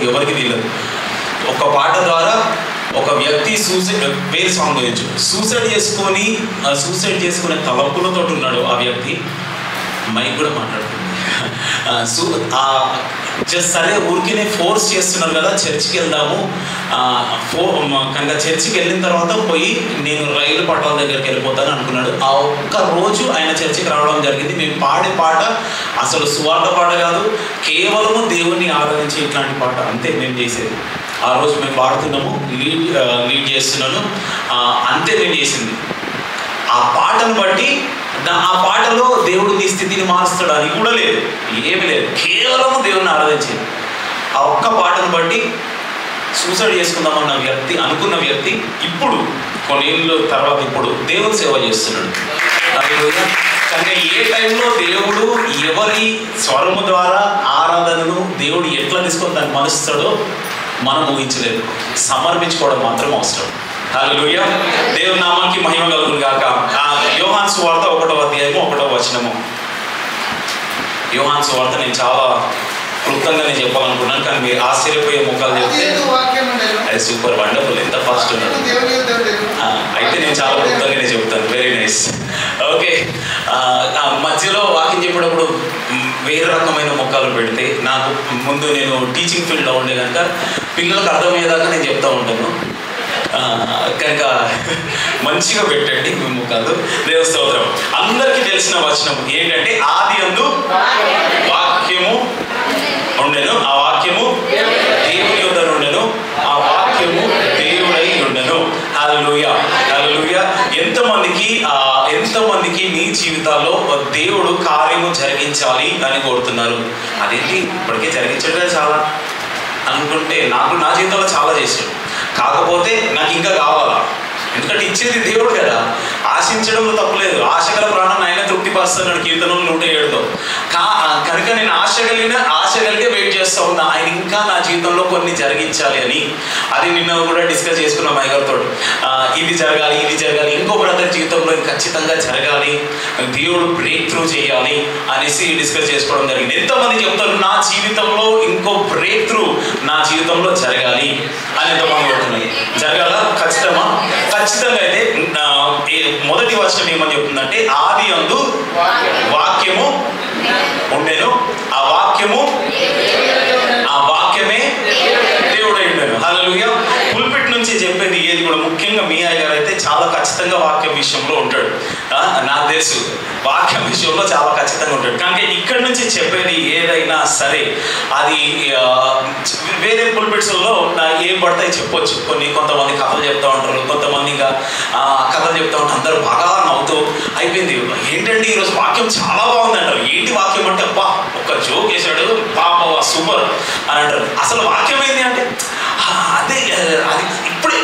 ఎవరికి తెలియదు. ఒక పాట ద్వారా ఒక వ్యక్తి వేరే సాంగ్ వేయచ్చు, సూసైడ్ చేసుకునే తలంపులతో ఉన్నాడు ఆ వ్యక్తి. మైక్ కూడా మాట్లాడుతుంది. సరే ఊరికినే ఫోర్స్ చేస్తున్నారు కదా చర్చికి వెళ్దాము, కనుక చర్చికి వెళ్ళిన తర్వాత పోయి నేను రైలు పట్టాల దగ్గరికి వెళ్ళిపోతాను అనుకున్నాడు. ఆ ఒక్క రోజు ఆయన చర్చికి రావడం జరిగింది. మేము పాడే పాట అసలు సువార్త పాట కాదు, కేవలము దేవుణ్ణి ఆరాధించి ఇట్లాంటి పాట అంతే మేము చేసేది. ఆ రోజు మేము పాడుతున్నాము, లీడ్ చేస్తున్నాను, అంతే మేము చేసింది. ఆ పాటను బట్టి ఆ పాటలో దేవుడు నీ స్థితిని మారుస్తాడు అని కూడా లేదు, ఏమి లేదు, కేవలము దేవుణ్ణి ఆరాధించింది. ఆ ఒక్క పాటను బట్టి సూసైడ్ చేసుకుందామన్న వ్యక్తి అనుకున్న వ్యక్తి ఇప్పుడు కొన్నేళ్ళ తర్వాత ఇప్పుడు దేవుని సేవ చేస్తున్నాడు. కానీ ఏ టైంలో దేవుడు ఎవరి స్వరము ద్వారా ఆరాధనను దేవుడు ఎట్లా తీసుకొని దాన్ని మలుస్తాడో మనం ఊహించలేదు. సమర్పించుకోవడం మాత్రం అవసరం. హల్లెలూయా, దేవుని నామానికి మహిమ కలుగును గాక. యోహాను సువార్త 1వ అధ్యాయము 1వ వచనము. యోహాను సువార్త నేను చాలా క్లుప్తంగా నేను చెప్పాలనుకున్నాను, కానీ మీరు ఆశ్చర్యపోయే ముఖాలు చెప్తే అది సూపర్ వండర్ఫుల్, ఎంత ఫాస్ట్ ఉన్నాడు. అయితే నేను చాలా క్లుప్తంగానే చెప్తాను. Very nice. ఓకే, మధ్యలో వాకింగ్ చెప్పేటప్పుడు వేరే రకమైన ముఖాలు పెడితే నాకు ముందు నేను టీచింగ్ ఫీల్డ్లో ఉండే కనుక పిల్లలకు అర్థమయ్యేదాకా నేను చెప్తూ ఉంటాను. కనుక మంచిగా పెట్టండి మీ ముఖాలు. దేవ స్తోత్రం. అందరికీ తెలిసిన వచనం ఏంటంటే, ఆదియందు వాక్యము ఉండెను, ఆ వాక్యము దేవుని యొద్ద ఉండెను, ఆ వాక్యము దేవుడై ఉండెను. హల్లెలూయా, హల్లెలూయా. ఎంతమందికి మీ జీవితాల్లో దేవుడు కార్యము జరిగించాలి అని కోరుతున్నారు? అదేంటి ఇప్పటికే జరిగించడమే చాలా అనుకుంటే, నా జీవితంలో చాలా చేశాడు, కాకపోతే నాకు ఇంకా కావాలా, ఎందుకంటే ఇచ్చేది దేవుడు కదా. ఆశించడంలో తప్పులేదు, ఆశగల ప్రాణాన్ని ఆయన తృప్తిపరుస్తున్నాడు కీర్తనలు 107లో. కనుక నేను ఆశ కలిగే వెయిట్ చేస్తూ ఉన్నా, ఆయన ఇంకా నా జీవితంలో కొన్ని జరిగించాలి అని. అది నిన్న కూడా డిస్కస్ చేసుకున్నాం అయ్యగారితో. ఇది జరగాలి, ఇంకో బ్రదర్ జీవితంలో ఖచ్చితంగా జరగాలి, దేవుడు బ్రేక్ త్రూ చేయాలి అనేసి డిస్కస్ చేసుకోవడం జరిగింది. ఎంతమంది చెప్తారు నా జీవితంలో ఇంకో బ్రేక్ త్రూ నా జీవితంలో జరగాలి అని ఎంతమంది చెప్తున్నారు? జరగాల? ఖచ్చితంగా అయితే మొదటి వచనం ఏమని చెప్తుందంటే, ఆదియందు వాక్యము ఉండెను, ఆ వాక్యమే దేవుడై ఉండెను. హల్లెలూయా. పుల్పిట్ నుంచి చెప్పేది ఏది కూడా, ముఖ్యంగా మీ అయ్యగారు అయితే చాలా ఖచ్చితంగా వాక్యం విషయంలో ఉంటాడు. నాకు తెలుసు వాక్యం విషయంలో చాలా ఖచ్చితంగా ఉంటాడు. కానీ ఇక్కడి నుంచి చెప్పేది ఏదైనా సరే అది వేరే పుల్పిట్స్లో ఏం పడతాయి చెప్పొచ్చు. కొంతమంది కథలు చెప్తూ ఉంటారు, కొంతమంది ఇంకా కథలు చెప్తూ ఉంటారు, అందరూ బాగా నవ్వుతూ అయిపోయింది. ఏంటంటే ఈరోజు వాక్యం చాలా బాగుంది అంటారు. ఏంటి వాక్యం అంటే, అబ్బా ఒక జోక్ వేసాడు పాప సూపర్ అని అంటారు. అసలు వాక్యం ఏంటి అంటే అది ఇప్పుడే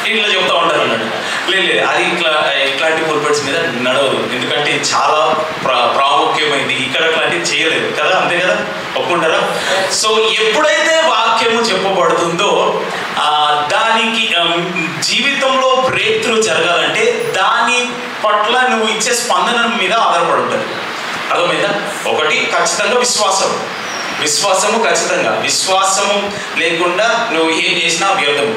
ఇట్లా చెప్తా ఉంటారు అన్నాడు. లేదు, అది ఇట్లాంటి పుల్పిట్స్ మీద నడవదు, ఎందుకంటే చాలా ప్రాముఖ్యమైంది. ఇక్కడ అట్లాంటివి చేయలేదు కదా, అంతే కదా, ఒప్పుకుంటారా? సో ఎప్పుడైతే వాక్యము చెప్పబడుతుందో దానికి జీవితంలో బ్రేక్ త్రూ జరగాలంటే దాని పట్ల నువ్వు ఇచ్చే స్పందన మీద ఆధారపడి ఉంటుంది. అర్థమైందా? ఒకటి ఖచ్చితంగా విశ్వాసము ఖచ్చితంగా. విశ్వాసము లేకుండా నువ్వు ఏం చేసినా వ్యర్థము.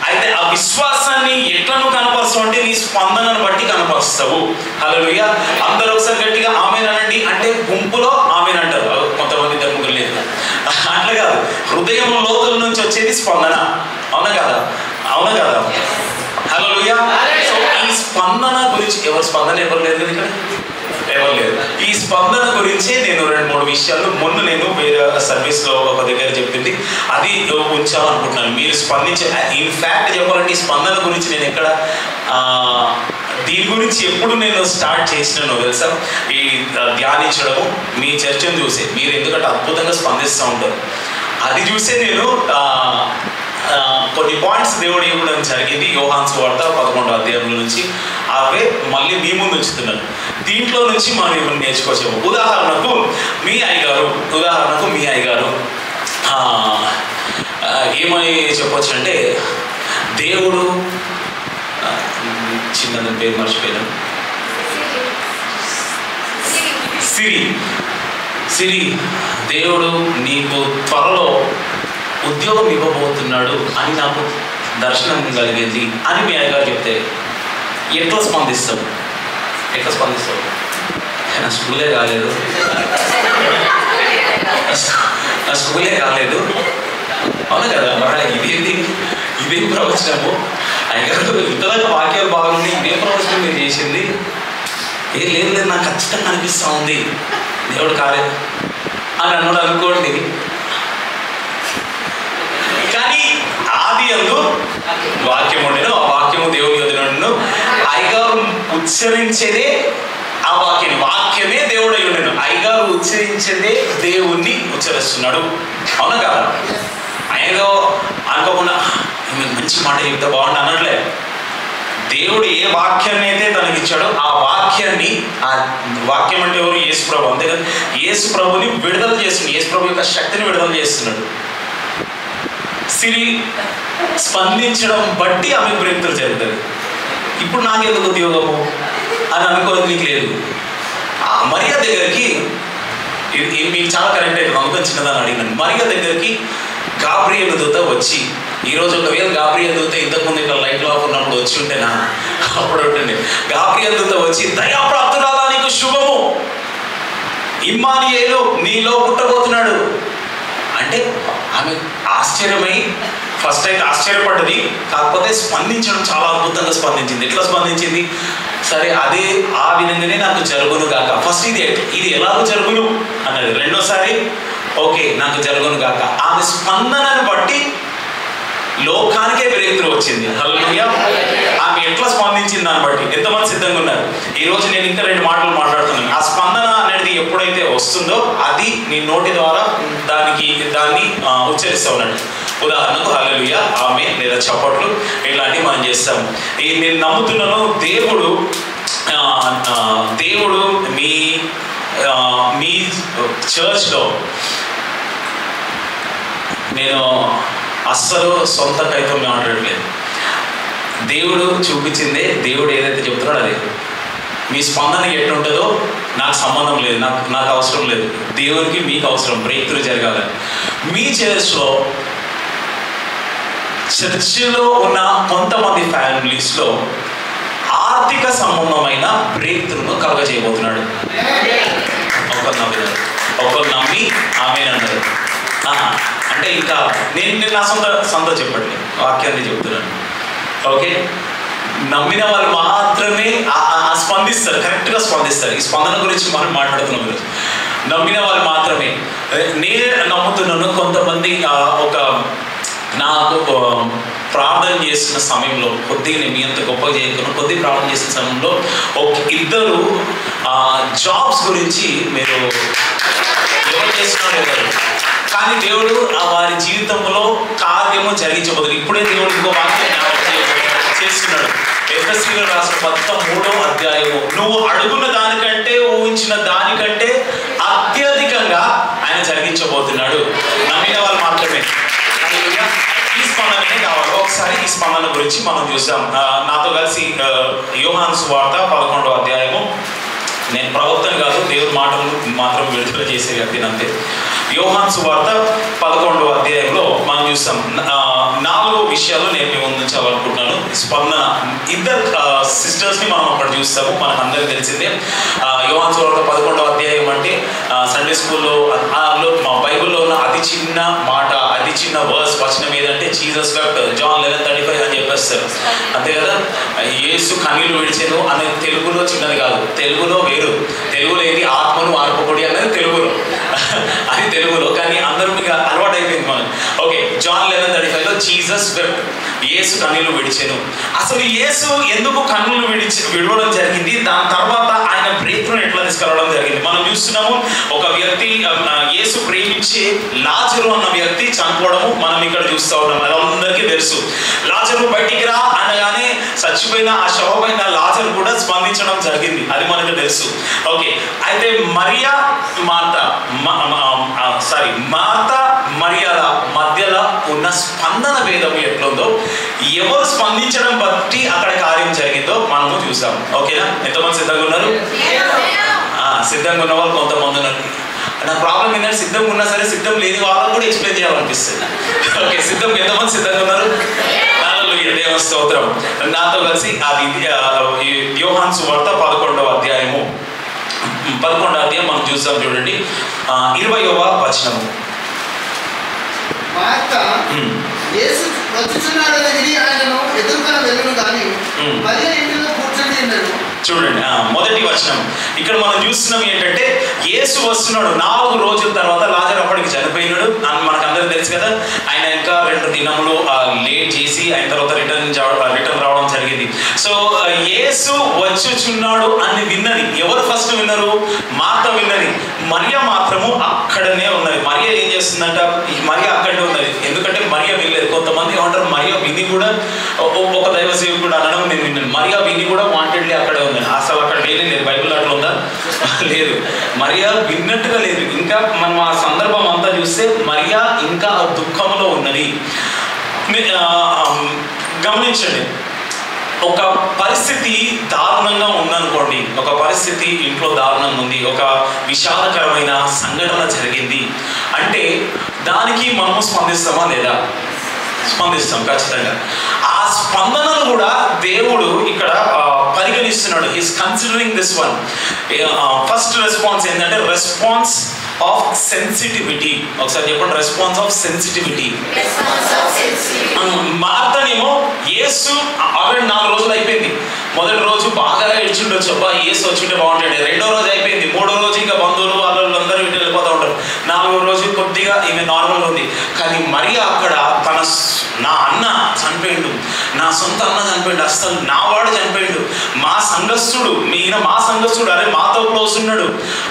అయితే ఆ విశ్వాసాన్ని ఎట్లా నువ్వు కనపరుస్తావు అంటే నీ స్పందనను బట్టి కనపరుస్తావు. హల్లెలూయా. అందరూ ఒకసారి గట్టిగా ఆమేన్ అనండి అంటే గుంపులో ఆమేన్ అంటారు, కొంతమంది ఇద్దరు ముగ్గురు లేదు. అట్లా కాదు, హృదయం లోతుల నుంచి వచ్చేది స్పందన. అవునా కదా? హల్లెలూయా. సో ఈ స్పందన గురించి స్పందన ఎవరు లేదు కదా ఇక్కడ, ఎవరు లేదు. ఈ స్పందన గురించి నేను 2-3 విషయాలు మొన్న నేను వేరే సర్వీస్లో ఒక దగ్గర చెప్పింది, అది ఉంచాలనుకుంటున్నాను. మీరు స్పందించే, ఇన్ఫ్యాక్ట్ చెప్పాలంటే ఈ స్పందన గురించి నేను ఎక్కడ దీని గురించి ఎప్పుడు నేను స్టార్ట్ చేసినానో తెలుసా? ఈ ధ్యానించడము మీ చర్చను చూసే, మీరు ఎందుకంటే అద్భుతంగా స్పందిస్తూ ఉంటారు, అది చూసే నేను కొన్ని పాయింట్స్ దేవుడు ఇవ్వడం జరిగింది. యోహాను సువార్త 11వ అధ్యాయం నుంచి అవే మళ్ళీ మీ ముందు ఉంచుతున్నాను. దీంట్లో నుంచి మనం ఏమైనా నేర్చుకోవచ్చాము. ఉదాహరణకు మీ అయ్యగారు ఏమని చెప్పొచ్చు అంటే, దేవుడు చిన్న పేరు మర్చిపోయాను, సిరి, దేవుడు నీకు త్వరలో ఉద్యోగం ఇవ్వబోతున్నాడు అని నాకు దర్శనం కలిగింది అని మీ అయ్యగారు చెప్తే ఎట్లా స్పందిస్తావు? నా స్కూలే కాలేదు, అవును కదా. ఇదేం ప్రవచనము అయ్యగారు? ఇంతదాకా వాక్యాలు బాగుంది, ఇదేం ప్రవచనం మీరు చేసింది? లేదు నాకు ఖచ్చితంగా అనిపిస్తూ ఉంది దేవుడు కాలేదు అని అన్నాడు అనుకోండి. కానీ ఆది యందు వాక్యం ఉండేను, ఆ వాక్యము దేవుని యొద్ద నుండెను. అయ్యగారు ఉచ్చరించేదే ఆ వాక్యమే దేవుడై ఉండేను. అయ్యగారు ఉచ్చరించేదే దేవుణ్ణి ఉచ్చరిస్తున్నాడు, అవునా కదా? ఆయనలో అనుకోకుండా మంచి మాట చెప్తే బాగుండు అన్నట్లే. దేవుడు ఏ వాక్యాన్ని అయితే తనకి ఇచ్చాడో ఆ వాక్యాన్ని, ఆ వాక్యం అంటే ఎవరు? యేసు ప్రభు. అంతే కదా, యేసు ప్రభుని విడుదల చేస్తున్నాడు, యేసు ప్రభు యొక్క శక్తిని విడుదల చేస్తున్నాడు. సిరి స్పందించడం బట్టి ఆమె బ్రేక్‌త్రూ జరుగుతుంది. ఇప్పుడు నాకెందుకు ఉద్యోగము అని అనుకోవద్దు, నీకు లేదు. మరియా దగ్గరికి, ఇది మీకు చాలా కరెక్ట్ అవుతుంది, అనుకుని చిన్నదాన్ని అడిగినాను. మరియా దగ్గరికి గాబ్రియల్ దూత వచ్చి, ఈరోజు ఒకవేళ గాబ్రియల్ దూత ఇంతకుముందు ఇక్కడ లైట్లో ఉన్నప్పుడు వచ్చి ఉంటేనా అప్పుడు ఉంటుండే. గాబ్రియల్ దూత వచ్చి, దయాప్రాప్తురాలా నీకు శుభము, ఇమ్మానుయేలు నీలో పుట్టబోతున్నాడు అంటే ఆమె ఆశ్చర్యమై ఫస్ట్ అయితే ఆశ్చర్యపడ్డది. కాకపోతే స్పందించడం చాలా అద్భుతంగా స్పందించింది. ఎట్లా స్పందించింది? సరే అదే ఆ విధంగానే నాకు జరుగును గాక. ఫస్ట్ ఇది ఎలాగో జరుగును అన్నది. రెండోసారి ఓకే నాకు జరుగును గాక. ఆమె స్పందనను బట్టి లోకానికే బ్రేక్‌త్రూ వచ్చింది. హల్లెలూయా. ఆమె ఎట్లా స్పందించింది దాన్ని బట్టి ఎంతమంది సిద్ధంగా ఉన్నారు? ఈరోజు నేను ఇంకా 2 మాటలు మాట్లాడుతున్నాను. ఆ స్పందన అనేది ఎప్పుడైతే వస్తుందో అది నీ నోటి ద్వారా దాన్ని ఉచ్చరిస్తూ ఉన్నాడు. ఉదాహరణకు హల్లెలూయా, ఆమేన్ లేదా చప్పట్లు ఇలాంటివి మనం చేస్తాము. నేను నమ్ముతున్నాను దేవుడు మీ చర్చ్లో, నేను అస్సలు సొంత కైతం మాట్లాడలేదు, దేవుడు చూపించిందే, దేవుడు ఏదైతే చెప్తున్నాడో అదే. మీ స్పందన ఎట్లుంటుందో నాకు సంబంధం లేదు, నాకు అవసరం లేదు. దేవునికి మీకు అవసరం బ్రేక్‌త్రూ జరగాలి. మీ చర్చ్లో ఉన్న కొంతమంది ఫ్యామిలీస్లో ఆర్థిక సంబంధమైన బ్రేక్‌త్రూను కలుగజేయబోతున్నాడు. ఒకరు నమ్మి ఆమేన్ అన్నారు. అంటే ఇంకా నేను నా సొంత చెప్పండి, వాక్యాన్ని చెప్తున్నాను. ఓకే, నమ్మిన వాళ్ళు మాత్రమే స్పందిస్తారు, కరెక్ట్గా స్పందిస్తారు. ఈ స్పందన గురించి మనం మాట్లాడుతున్నాం ఈరోజు. నమ్మిన వాళ్ళు మాత్రమే. నేను నమ్ముతున్నాను కొంతమంది నాకు ప్రార్థన చేసిన సమయంలో కొద్దిగా నేను మీ అంత గొప్పగా చేయకుండా కొద్దిగా ప్రార్థన చేసిన సమయంలో ఇద్దరు జాబ్స్ గురించి మీరు ఎవరు చేస్తున్నారు ఎవరు, కానీ దేవుడు వారి జీవితంలో కార్యము జరిగించబోతుంది. ఇప్పుడే దేవుడు ఇంకో వాక్యం చేస్తున్నాడు. ఎఫెసీయులకు రాసిన 13వ అధ్యాయము, నువ్వు అడుగున్న దానికంటే ఊహించిన దానికంటే అత్యధికంగా ఆయన జరిగించబోతున్నాడు. నమ్మిన వాళ్ళు మాత్రమే. ఈ స్పందనే కావాలి. ఒకసారి ఈ స్పందన గురించి మనం చూసాం. నాతో కలిసి యోహాను సువార్త 11వ అధ్యాయము. నేను ప్రవక్తన కాదు, దేవుడి మాటలు మాత్రం విడుదల చేసే వ్యక్తిని అంతే. యోహాను సువార్త 11వ అధ్యాయంలో మనం చూస్తాం 4 విషయాలు నేను మీ ముందు ఉంచాలనుకుంటున్నాను. స్పందన, ఇద్దరు సిస్టర్స్ని మనం అక్కడ చూస్తాము, మనకు అందరికీ తెలిసిందే. యోహాను సువార్త 11వ అధ్యాయం అంటే సండే స్కూల్లో మా బైబిల్లో ఉన్న అతి చిన్న మాట, అతి చిన్న వచనం ఏదంటే జీసస్ వెప్ట్, జాన్ 11:35 అని చెప్పేస్తారు. అంతే కదా. యేసు కన్నీళ్లు విడిచెను అనేది తెలుగులో చిన్నది కాదు, తెలుగులో వేరు. తెలుగులో ఏది ఆత్మను ఆర్పకొడి అనేది తెలుగులో, అది తెలుగులో. కానీ అందరూ మీకు అలవాటు అయిపోయింది మనం. ఓకే, జాన్ 11:35లో జీసస్ వెప్ట్, యేసు కన్నీళ్లు విడిచెను. అసలు యేసు ఎందుకు కన్నులు విడవడం జరిగింది, దాని తర్వాత ఆయన బ్రేక్‌త్రూ ఎట్లా తీసుకురావడం జరిగింది మనం చూస్తున్నాము. ఒక వ్యక్తి, యేసు ప్రేమించి లాజరు అన్న వ్యక్తి చనిపోవడము మనం ఇక్కడ చూస్తూ ఉన్నాం. అది అందరికీ తెలుసు. లాజరు బయటికి రా అనగానే చచ్చిపోయిన ఆ శవమైన లాజరు కూడా స్పందించడం జరిగింది, అది మనకు తెలుసు. ఓకే, అయితే మార్తా మరియల మధ్యలో ఉన్న స్పందన భేదము ఎట్లుందో, ఎవరు స్పందించడం బట్టి అక్కడ కార్యం జరిగిందో మనము చూసాం. ఓకేనా? ఎంతమంది సిద్ధంగా ఉన్నారు? సిద్ధంగా ఉన్న వాళ్ళు కొంతమంది ఉన్నారు. నా ప్రాబ్లం ఏంటంటే సిద్ధంగా ఉన్నా సరే సిద్ధం లేని వాళ్ళకు కూడా ఎక్స్ప్లెయిన్ చేయాలనిపిస్తుంది. ఓకే, సిద్ధం ఎంతమంది సిద్ధంగా ఉన్నారు? దేవ స్తోత్రం. నాతో కలిసి అది యోహాను సువార్త 11వ అధ్యాయం మనం చూస్తాం. చూడండి 20వ వచనము. యేసు వచ్చుచున్నాడని విని ఆయనను ఎదుర్కొని వెళ్ళును గాని మరియ ఇంటిలో కూర్చొని ఉన్నాడు. చూడండి మొదటి వచనం. ఇక్కడ మనం చూస్తున్నాం ఏంటంటే యేసు వస్తున్నాడు. 4 రోజుల తర్వాత లాజరు అప్పటికి చనిపోయినాడు. మనకు అందరికీ తెలుసు కదా. ఆయన ఇంకా 2 దినములు లేట్ చేసి ఆయన తర్వాత రిటర్న్ రావడం జరిగింది. సో యేసు వచ్చుచున్నాడు అని విన్నది ఎవరు ఫస్ట్ విన్నారు? మార్త విన్నది. మరియ మాత్రము అక్కడనే ఉన్నది. మరియ ఏం చేస్తుందంట? మరియ అక్కడనే ఉన్నది. ఎందుకంటే మరియ వినలేదు. కొంతమంది ఏమంటారు మరియ విని కూడా, ఒక దైవ సేవకుడు అనడం నేను విన్నాను, మరియ విని కూడా వాంటెడ్లీ అక్కడే ఉంది. అసలు అక్కడ లేదు. బైబిల్ అట్లా ఉందా? లేదు. మరియ విన్నట్టుగా లేదు. ఇంకా మనం ఆ సందర్భం అంతా చూస్తే మరియ ఇంకా దుఃఖంలో ఉన్నది. గమనించండి, ఒక పరిస్థితి దారుణంగా ఉందనుకోండి, ఒక పరిస్థితి ఇంట్లో దారుణంగా ఉంది, ఒక విషాదకరమైన సంఘటన జరిగింది అంటే దానికి మనము స్పందిస్తామా లేదా? స్పందిస్తాం ఖచ్చితంగా. ఆ స్పందనను కూడా దేవుడు ఇక్కడ పరిగణిస్తున్నాడు. He's considering this one. First response ఏంటంటే రెస్పాన్స్ ఆఫ్ సెన్సిటివిటీ. ఒకసారి చెప్పండి, రెస్పాన్స్ ఆఫ్ సెన్సిటివిటీ. మార్తనేమో యేసు ఆల్రెడీ 4 రోజులు అయిపోయింది. మొదటి రోజు బాగా ఏడ్చుండొచ్చు, అబ్బా యేసు వచ్చుంటే బాగుంటాడు. 2వ రోజు అయిపోయింది. 3వ రోజు ఇంకా బంధువులు వాళ్ళందరూ ఇంటి వెళ్ళిపోతూ ఉంటారు. 4వ రోజు కొద్దిగా ఈమె నార్మల్గా ఉంది. కానీ మరియ అక్కడ నా అన్న చనిపోయిండు, నా సొంత అన్న చనిపోయిండు, అసలు నా వాడు చనిపోయిండు, మా సంఘస్థుడు, ఈయన మా సంఘస్థుడు, అరే మాతో క్లోజ్ ఉన్నాడు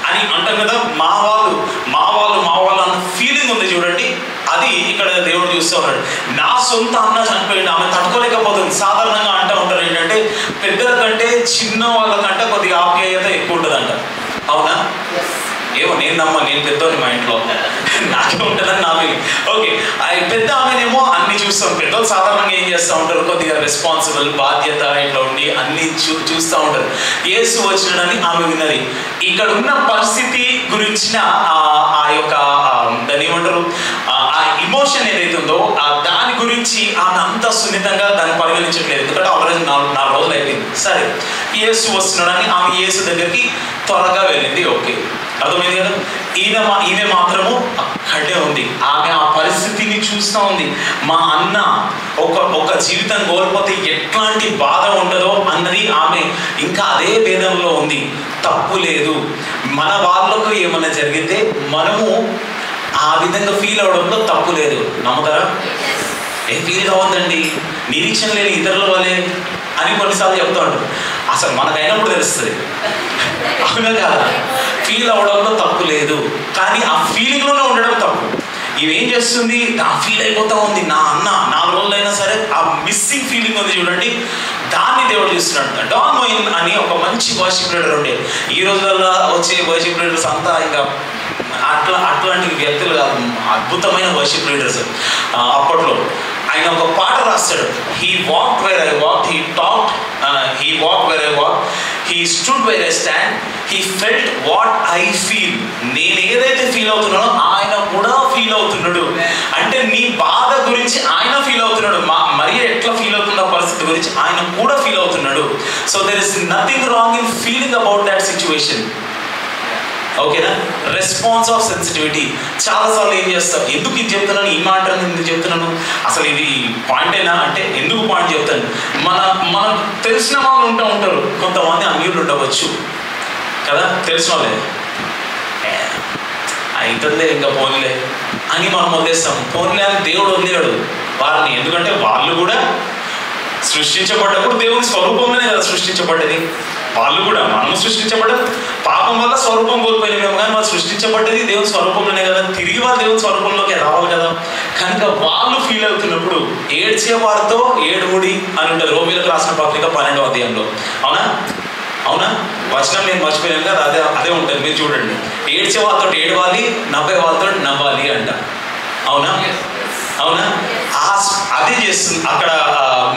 అని అంటాం కదా. మా వాళ్ళు అన్న ఫీలింగ్ ఉంది చూడండి. అది ఇక్కడ దేవుడు చూస్తూ ఉన్నాడు. నా సొంత అన్న చనిపోయిండు, ఆమె తట్టుకోలేకపోతుంది. సాధారణంగా అంటూ ఉంటారు ఏంటంటే పెద్దల కంటే చిన్న వాళ్ళకంటే కొద్దిగా ఆప్యాయత ఎక్కువ ఉంటుందంట. అవునా? ఏమో నేను పెద్దోని మా ఇంట్లో నాకే ఉంటుందని నా ఫీలింగ్. ఓకే, పెద్ద ఆమెనేమో అన్ని చూస్తాం. పెద్దోళ్ళు సాధారణంగా ఏం చేస్తూ ఉంటారు? కొద్దిగా రెస్పాన్సిబుల్, బాధ్యత ఇట్లా ఉండి అన్ని చూస్తూ ఉంటారు. యేసు వచ్చినాడని ఆమె విన్నది. ఇక్కడ ఉన్న పరిస్థితి గురించిన ఆ యొక్క దాన్ని ఏమంటారు, ఆ ఇమోషన్ ఏదైతే ఉందో దాని గురించి ఆమె అంత సున్నితంగా దాన్ని పరిగణించట్లేదు. ఎందుకంటే ఆల్రెడీ 4 రోజులు అయిపోయింది. సరే, యేసు వస్తున్నాడని ఆమె యేసు దగ్గరికి త్వరగా వెళ్ళింది. ఓకే, అర్థమైంది కదా. ఈమె మాత్రము అక్కడే ఉంది. ఆమె ఆ పరిస్థితిని చూస్తూ ఉంది. మా అన్న ఒక జీవితం కోల్పోతే ఎట్లాంటి బాధ ఉండదో అన్నది ఆమె ఇంకా అదే వేదనలో ఉంది. తప్పు లేదు. మన వాళ్ళకు ఏమన్నా జరిగితే మనము ఆ విధంగా ఫీల్ అవడంలో తప్పు లేదు. నమ్ముతారా? ఏం ఫీల్ కావద్దండి, నిరీక్షణ లేని ఇతరుల వల్లే అని కొన్నిసార్లు చెప్తూ ఉంటారు. అసలు మనకైనప్పుడు తెలుస్తుంది, అవునా కాదా? ఫీల్ అవడంలో తప్పు లేదు, కానీ ఆ ఫీలింగ్లోనే ఉండడం తప్పు. ఇవేం చేస్తుంది? ఆ ఫీల్ అయిపోతూ ఉంది. నా అన్న 4 రోజులైనా సరే ఆ మిస్సింగ్ ఫీలింగ్ ఉంది చూడండి, దాన్ని దేవుడు చూస్తున్నాడు. డాన్ మోయిన్ అని ఒక మంచి వర్షిప్ లీడర్ ఉండే. ఈ రోజులలో వచ్చే వర్షిప్ లీడర్స్ అంతా ఇంకా అట్లాంటి వ్యక్తులు కాదు, అద్భుతమైన వర్షిప్ లీడర్స్. అప్పట్లో ఆయన ఒక పాట రాస్తాడు. He walked where I walked, he talked, he walked where I walked, he stood where I stand, he felt what I feel. నేను ఏదైతే ఫీల్ అవుతున్నానో ఆయన కూడా ఫీల్ అవుతున్నాడు. అంటే నీ బాధ గురించి ఆయన ఫీల్ అవుతున్నాడు. మరి ఎట్లా ఫీల్ అవుతున్న పరిస్థితి గురించి ఆయన కూడా ఫీల్ అవుతున్నాడు. So there is nothing wrong in feeling about that situation. ఓకేనా? Response of sensitivity. చాలాసార్లు ఏం చేస్తాం, ఎందుకు ఇది చెప్తున్నాను, ఈ మాట ఎందుకు చెప్తున్నాను, అసలు ఇది పాయింట్ అయినా అంటే ఎందుకు పాయింట్ చెప్తాను. మనకు తెలిసిన వాళ్ళు ఉంటారు, కొంతమంది అన్యులు ఉండవచ్చు కదా. తెలిసిన వాళ్ళే అవుతుందే ఇంకా పోన్లే అని మనం వదిలేస్తాం. పోన్లే అని దేవుడు వదిలేడు వారిని. ఎందుకంటే వాళ్ళు కూడా సృష్టించబడ్డప్పుడు దేవుని స్వరూపంలోనే కదా సృష్టించబడ్డది. వాళ్ళు కూడా, మనము సృష్టించబడ్డది పాపం వల్ల స్వరూపం కోల్పోయినామేమో, కానీ వాళ్ళు సృష్టించబడ్డది దేవుని స్వరూపంలోనే కదా. తిరిగి వాళ్ళు దేవుని స్వరూపంలోకి రావాలి కదా. కనుక వాళ్ళు ఫీల్ అవుతున్నప్పుడు ఏడ్చే వారితో ఏడుముడి అని ఉంటుంది రోమీలకు రాసిన పత్రిక 12వ అధ్యాయంలో. అవునా? వచనం నేను మర్చిపోయాను కదా, అదే ఉంటుంది. మీరు చూడండి, ఏడ్చే వాళ్ళతో ఏడవాలి, నవ్వే వాళ్ళతో నవ్వాలి అంట. అవునా? అదే చేస్తుంది అక్కడ.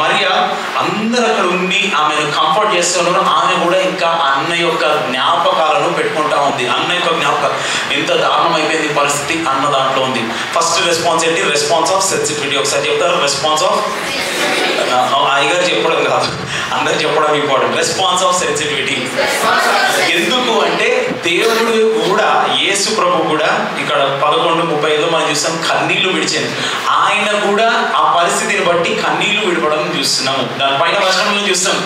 మరియ అందరు అక్కడ ఉండి ఆమెను కంఫర్ట్ చేస్తున్నారు. ఆమె కూడా ఇంకా అన్న యొక్క జ్ఞాపకాలను పెట్టుకుంటా ఉంది. అన్న యొక్క జ్ఞాపకాలు ఎంత దారుణం అయిపోయింది పరిస్థితి అన్న దాంట్లో ఉంది. ఫస్ట్ రెస్పాన్స్ ఏంటి? Response of sensitivity. ఒకసారి చెప్తారు, రెస్పాన్స్ ఆఫ్ అయ్యగారు చెప్పడం కాదు, అందరు చెప్పడం ఇంపార్టెంట్. Response of sensitivity. ఎందుకు అంటే దేవుడు కూడా, యేసు ప్రభు కూడా ఇక్కడ 11:35 మనం చూస్తాం కన్నీళ్లు విడిచింది. ఆయన కూడా ఆ పరిస్థితిని బట్టి కన్నీళ్లు విడవడం చూస్తున్నాము. దానిపైన వచనంలో చూస్తాం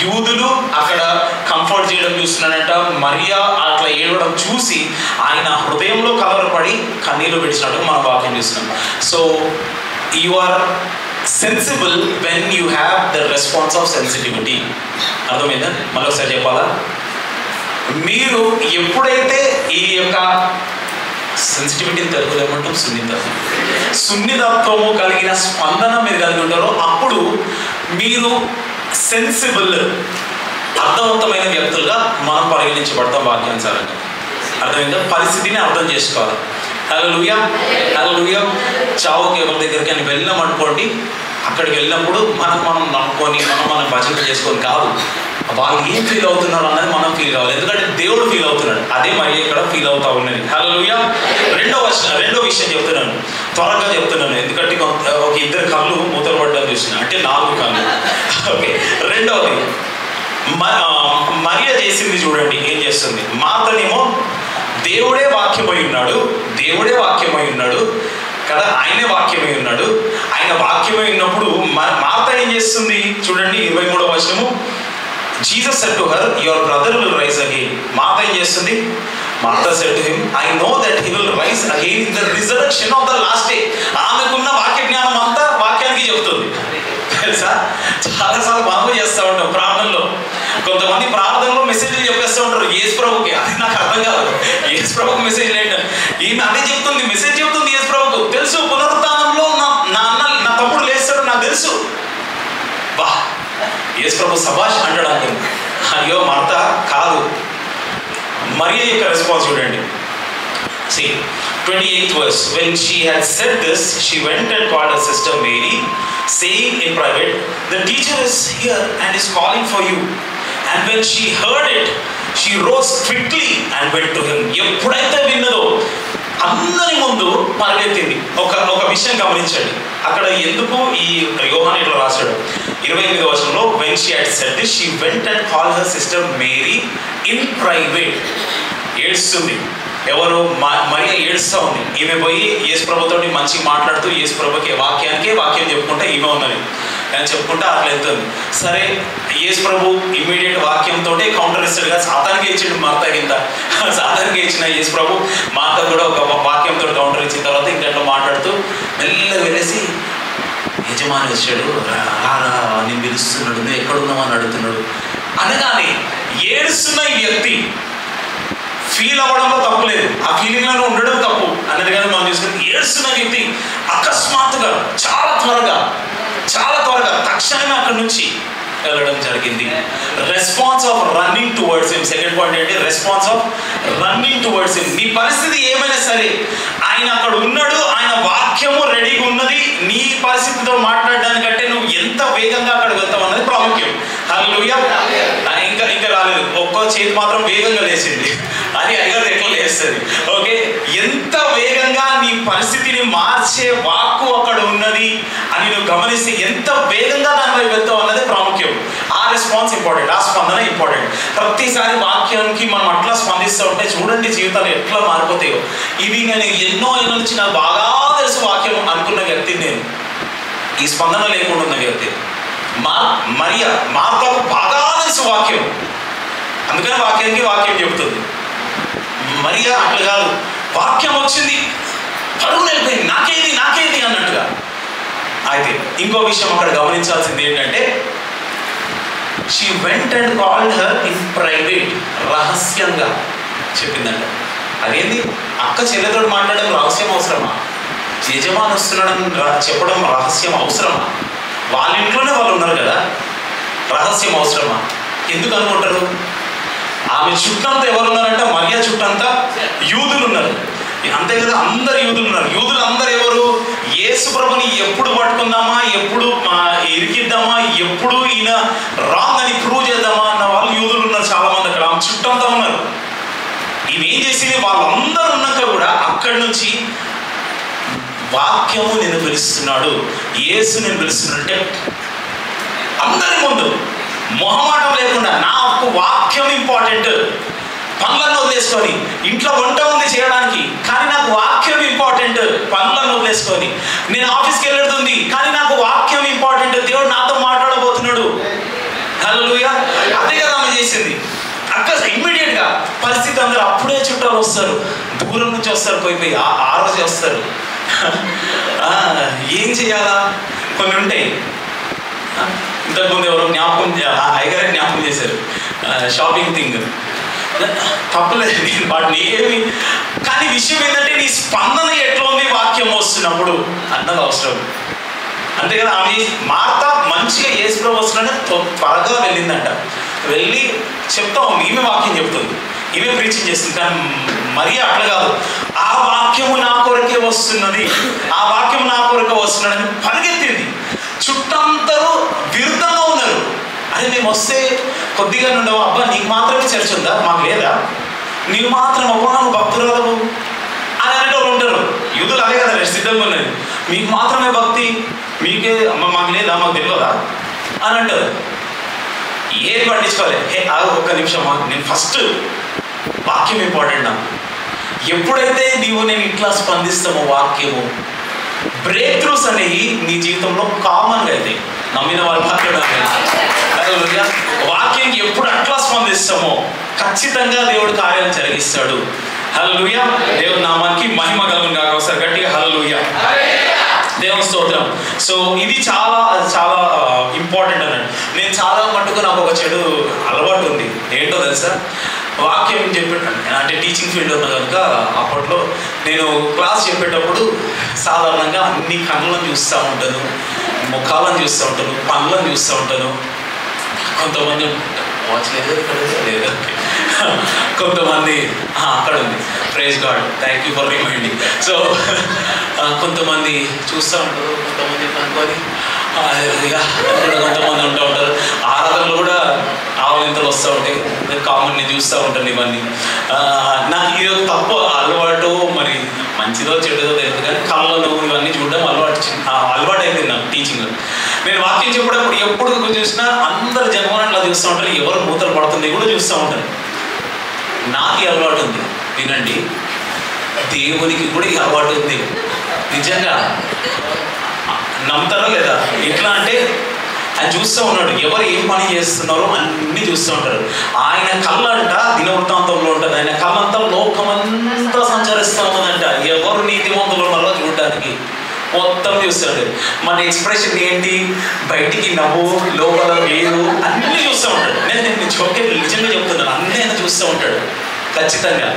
యూదులు అక్కడ కంఫర్ట్ చేయడం చూస్తున్నాడంట. మరియా అట్లా ఏడవడం చూసి ఆయన హృదయంలో కలవరపడి కన్నీళ్లు విడిచినట్టు మనం వాక్యం చూస్తున్నాం. So you are sensible when you have the response of sensitivity. అర్థమైందా? మళ్ళీ ఒకసారి చెప్పాలా? మీరు ఎప్పుడైతే ఈ యొక్క సెన్సిటివిటీని తెలుగులో ఏమంటాం? సున్నితత్వము కలిగిన స్పందన మీరు కలిగి ఉంటారో అప్పుడు మీరు సెన్సిబుల్, అర్థవంతమైన వ్యక్తులుగా మనం పరిగణించబడతాం వాక్యానుసారంగా. అర్థమైందా? పరిస్థితిని అర్థం చేసుకోవాలి. హల్లెలూయా, హల్లెలూయా. చావుకి ఎవరి దగ్గరికి అని వెళ్ళాం అనుకోండి, అక్కడికి వెళ్ళినప్పుడు మనం నమ్ముకొని మనం భజన చేసుకొని కాదు, వాళ్ళు ఏం ఫీల్ అవుతున్నారు అన్నది మనం ఫీల్ కావాలి. ఎందుకంటే దేవుడు ఫీల్ అవుతున్నాడు. అదే మరి ఇక్కడ ఫీల్ అవుతా ఉన్నది. హల్లెలూయా. రెండో విషయం చెప్తున్నాను, త్వరగా చెప్తున్నాను, ఎందుకంటే ఒక ఇద్దరు కళ్ళు మూతలు పడ్డం చూసిన, అంటే 4 కళ్ళు. ఓకే. రెండవది మరియ చేసింది చూడండి, ఏం చేస్తుంది? మార్తనేమో దేవుడే వాక్యమై ఉన్నాడు కదా, ఆయనే వాక్యమై ఉన్నాడు. ఆయన వాక్యమై ఉన్నప్పుడు మార్త ఏం చేస్తుంది చూడండి, 23వ వచనము. Jesus said to her, your brother will rise again. Martha ఏం చేస్తుంది? Martha said to him, I know that he will rise again in the resurrection of the last day. ఆమెకున్న వాక్య జ్ఞానం అంతా వాక్యానికి చెప్తుంది. తెలుసా? చాలాసార్లు మనం చేస్తూ ఉంటాం ప్రార్థనలో. కొంతమంది ప్రార్థనలో మెసేజ్లు చెప్పేస్తూ ఉంటారు యేసు ప్రభుకి. అది నాకు అర్థం కాదు. యేసు ప్రభుకి మెసేజ్ ఏంటంటే ఈమె అదే చెప్తుంది, మెసేజ్ చెప్తుంది యేసు ప్రభుకు. తెలుసు పునరుత్థానంలో నా తమ్ముడు లేస్తాడు, నాకు తెలుసు. బా, యేసు ప్రభు సభాష్ అంటాడు అనుకుంది. అయ్యో మార్త కాదు. మరియ యొక్క రెస్పాన్స్ చూడండి. See, 28th verse. When she had said this, she went and called her sister Mary, saying in private, the teacher is here and is calling for you. And when she heard it, she rose quickly and went to him. ఎప్పుడైతే విన్నదో అందరి ముందు పరిగెత్తింది. ఒక విషయం గమనించండి, అక్కడ ఎందుకు ఈ యోహాను ఇట్లా రాశాడు? 28వ వచనంలో when she had said this, she went and called her sister Mary in private. ఏడుస్తుంది. ఎవరు? మరియ ఏడుస్తూ ఉంది. ఈమె పోయి యేసు ప్రభుతో మంచిగా మాట్లాడుతూ యేసు ప్రభుకి వాక్యం చెప్పుకుంటా ఈమె ఉన్నది అని చెప్పుకుంటా అట్లా వెళ్తుంది. సరే, యేసు ప్రభు ఇమ్మీడియట్ వాక్యంతో కౌంటర్ ఇస్తాడు కదా, సాతానికి ఇచ్చాడు మార్త కింద. సాతానికి ఇచ్చిన యేసు ప్రభు మార్త కూడా ఒక వాక్యంతో కౌంటర్ ఇచ్చిన తర్వాత ఇంకట్లా మాట్లాడుతూ మెల్లగా వెళ్ళేసి యజమాని వచ్చాడు, రారా నేను పిలుస్తున్నాడు, నువ్వు ఎక్కడున్నామని అడుగుతున్నాడు అనగానే ఏడుస్తున్న ఈ వ్యక్తి ఫీల్ అవ్వడంలో తప్పు లేదు, ఆ ఫీలింగ్లో ఉండడం తప్పు అన్నది కానీ మనం చూసుకుని ఏడుస్తున్న వ్యక్తి అకస్మాత్తుగా చాలా త్వరగా తక్షణమే అక్కడి నుంచి వెళ్ళడం జరిగింది. Response of running towards him. Second point ఏంటి? Response of running towards him. నీ పరిస్థితి ఏమైనా సరే ఆయన అక్కడ ఉన్నాడు, ఆయన వాక్యము రెడీగా ఉన్నది. నీ పరిస్థితితో మాట్లాడడానికంటే నువ్వు ఎంత వేగంగా అక్కడికి వెళ్తావు అన్నది ప్రాముఖ్యం. హల్లెలూయా. ఇంకా రాలేదు, ఒక్కో చేతి మాత్రం వేగంగా లేచింది. అది అయ్యగారు ఎట్లా లేస్తుంది. ఓకే, ఎంత వేగంగా నీ పరిస్థితిని మార్చే వాక్కు అక్కడ ఉన్నది అని నువ్వు గమనిస్తే ఎంత వేగంగా దాని వైపు వెళ్తావు అన్నది ప్రాముఖ్యం. ఆ రెస్పాన్స్ ఇంపార్టెంట్, ఆ స్పందన ఇంపార్టెంట్. ప్రతిసారి వాక్యానికి మనం అట్లా స్పందిస్తూ ఉంటే చూడండి జీవితాలు ఎట్లా మారిపోతాయో. ఇవి నేను ఎన్నో ఏళ్ళ నుంచి నాకు బాగా తెలుసు వాక్యం అనుకున్న వ్యక్తిని నేను, ఈ స్పందన లేకుండా ఉన్న వ్యక్తి. మార్తకు బాగా తెలుసు వాక్యం, అందుకని వాక్యం చెబుతుంది. మరియా అట్లా కాదు, వాక్యం వచ్చింది పరుగులు వెళ్ళిపోయింది, నాకేది అన్నట్టుగా. అయితే ఇంకో విషయం అక్కడ గమనించాల్సింది ఏంటంటే she went and called her in private. రహస్యంగా చెప్పిందంట. అదేంది? అక్క చెల్లెతో మాట్లాడడం రహస్యం అవసరమా? యజమాని వస్తున్నాడని చెప్పడం రహస్యం అవసరమా? వాళ్ళ ఇంట్లోనే వాళ్ళు ఉన్నారు కదా, రహస్యం అవసరమా? ఎందుకు అనుకుంటారు? ఆమె చుట్టంతా ఎవరు ఉన్నారంటే మరియా చుట్టంతా యూదులు ఉన్నారు, అంతే కదా, అందరు యూదులు ఉన్నారు. యూదులు అందరు ఎవరు? యేసు ప్రభుని ఎప్పుడు పట్టుకుందామా, ఎప్పుడు ఇరికిద్దామా, ఎప్పుడు ఈయన అక్కడి నుంచి వాక్యము నేను పిలుస్తున్నాడు, యేసు నేను పిలుస్తున్నాడు అంటే అందరి ముందు మొహమాటం లేకుండా నాకు వాక్యం ఇంపార్టెంట్. పనులను వదిలేసుకొని, ఇంట్లో వంట ఉంది చేయడానికి కానీ నాకు వాక్యం ఇంపార్టెంట్. పనులను వదిలేసుకొని, నేను ఆఫీస్కి వెళ్ళేది కానీ నాకు వాక్యం ఇంపార్టెంట్. దేవుడు నాతో మాట్లాడబోతున్నాడు. హల్లెలూయా. అదే కదా ఆమె చేసింది. అక్కడ ఇమ్మీడియట్ గా పరిస్థితి అందరూ అప్పుడే చుట్టాలు వస్తారు, దూరం నుంచి వస్తారు, పోయి ఆ రోజు వస్తారు. ఏం చేయాలా కొన్ని ఉంటాయి. ఇంతకుముందు ఎవరో అయ్యగారే జ్ఞాపకం చేశారు షాపింగ్ థింగ్. తప్పలేదు, నేను వాటిని ఏమి, కానీ విషయం ఏంటంటే నీ స్పందన ఎట్లా ఉంది వాక్యం వస్తున్నప్పుడు అన్నది అవసరం. అంతే కదా. ఆమె మార్త మంచిగా యేసుప్రభు వస్తున్నాడని త్వరగా వెళ్ళిందంట. వెళ్ళి చెప్తా ఉంది, ఈమె వాక్యం చెప్తుంది, ఈమె ప్రీచింగ్ చేస్తుంది. కానీ మరీ అట్లా కాదు, ఆ వాక్యము నా కొరకే వస్తున్నది, ఆ వాక్యం నా కొరకే వస్తున్నాడని పరిగెత్తింది. చుట్టందరూ విరుద్ధంగా ఉన్నారు. అదే మేము వస్తే కొద్దిగా ఉండవు, అబ్బా నీకు మాత్రమే చర్చ ఉందా, మాకు లేదా, నీవు మాత్రం అబ్బా నువ్వు భక్తురాలు అని అనేటోళ్ళు ఉంటారు. యూదులు అదే కదా సిద్ధంగా ఉన్నది, మీకు మాత్రమే భక్తి, మీకే అమ్మ మాకు లేదా, మాకు తెలియదా అని అంటారు. ఏది పట్టించుకోవాలి. ఒక్క నిమిషం, నేను ఫస్ట్ వాక్యం ఇంపార్టెంట్ నాకు. ఎప్పుడైతే నేను ఇట్లా స్పందిస్తామో వాక్యము, బ్రేక్ త్రూస్ అనేవి నీ జీవితంలో కామన్గా అయితే నమ్మిన వాళ్ళు వాక్యంకి ఎప్పుడు అట్లా స్పందిస్తామో ఖచ్చితంగా దేవుడు కార్యాలు జరిగిస్తాడు. హల్లెలూయా. దేవుడి నామానికి మహిమ కలుగును గాక. ఒకసారి గట్టిగా హల్లెలూయా. దేవుని స్తోత్రం. సో ఇది చాలా చాలా ఇంపార్టెంట్ అన్నట్టు. నేను చాలా మట్టుకు నాకు ఒక చెడు అలవాటు ఉంది. ఏంటో తెలుసా, వాక్యం చెప్పేటండి అంటే టీచింగ్ ఫీల్డ్ ఉన్నా కనుక అప్పట్లో నేను క్లాస్ చెప్పేటప్పుడు సాధారణంగా అన్ని కళ్ళను చూస్తూ ఉంటాను, ముఖాలను చూస్తూ ఉంటాను, పనులను చూస్తూ ఉంటాను. కొంతమంది వాచ్ లేదు ఇక్కడ లేదు, కొంతమంది అక్కడ ఉంది, praise God, thank you for reminding. So కొంతమంది చూస్తూ ఉంటారు, కొంతమంది అనుకొని కొంతమంది ఉంటూ ఉంటారు. ఆరాధనలు కూడా ఆవలింతలు వస్తూ ఉంటాయి, కామన్ నేను చూస్తూ ఉంటాను. ఇవన్నీ నాకు ఇది తప్పు అలవాటు, మరి మంచిదో చెడుదో తెలియదు కానీ కళ్ళను ఇవన్నీ చూడడం అలవాటు అయిపోయింది నాకు టీచింగ్. నేను వాక్యం చెప్పేటప్పుడు ఎప్పుడు చూసినా అందరు జన్మని అట్లా చూస్తూ ఉంటారు, ఎవరు మూతలు పడుతుంది కూడా చూస్తూ ఉంటారు. నాకు ఈ అలవాటు ఉంది, వినండి, దేవునికి కూడా ఈ అలవాటు ఉంది. నిజంగా నమ్ముతారో లేదా? ఎట్లా అంటే ఆయన చూస్తూ ఉన్నాడు, ఎవరు ఏం పని చేస్తున్నారో అన్నీ చూస్తూ ఉంటారు. ఆయన కళ్ళంట దినవృత్తాంతంలో ఉంటుంది, ఆయన కళ్ళంతా లోకమంతా సంచరిస్తూ ఉందంట. ఎవరు నీతిమంతులు ఉన్నారో చూడడానికి మొత్తం చూస్తాడు. మన ఎక్స్ప్రెషన్ ఏంటి, బయటికి నవ్వు, లోపల వేరు, అన్నీ చూస్తూ ఉంటాడు. నేను చోకే నిజంగా చెప్తున్నాను, అన్నీ ఆయన చూస్తూ ఉంటాడు ఖచ్చితంగా.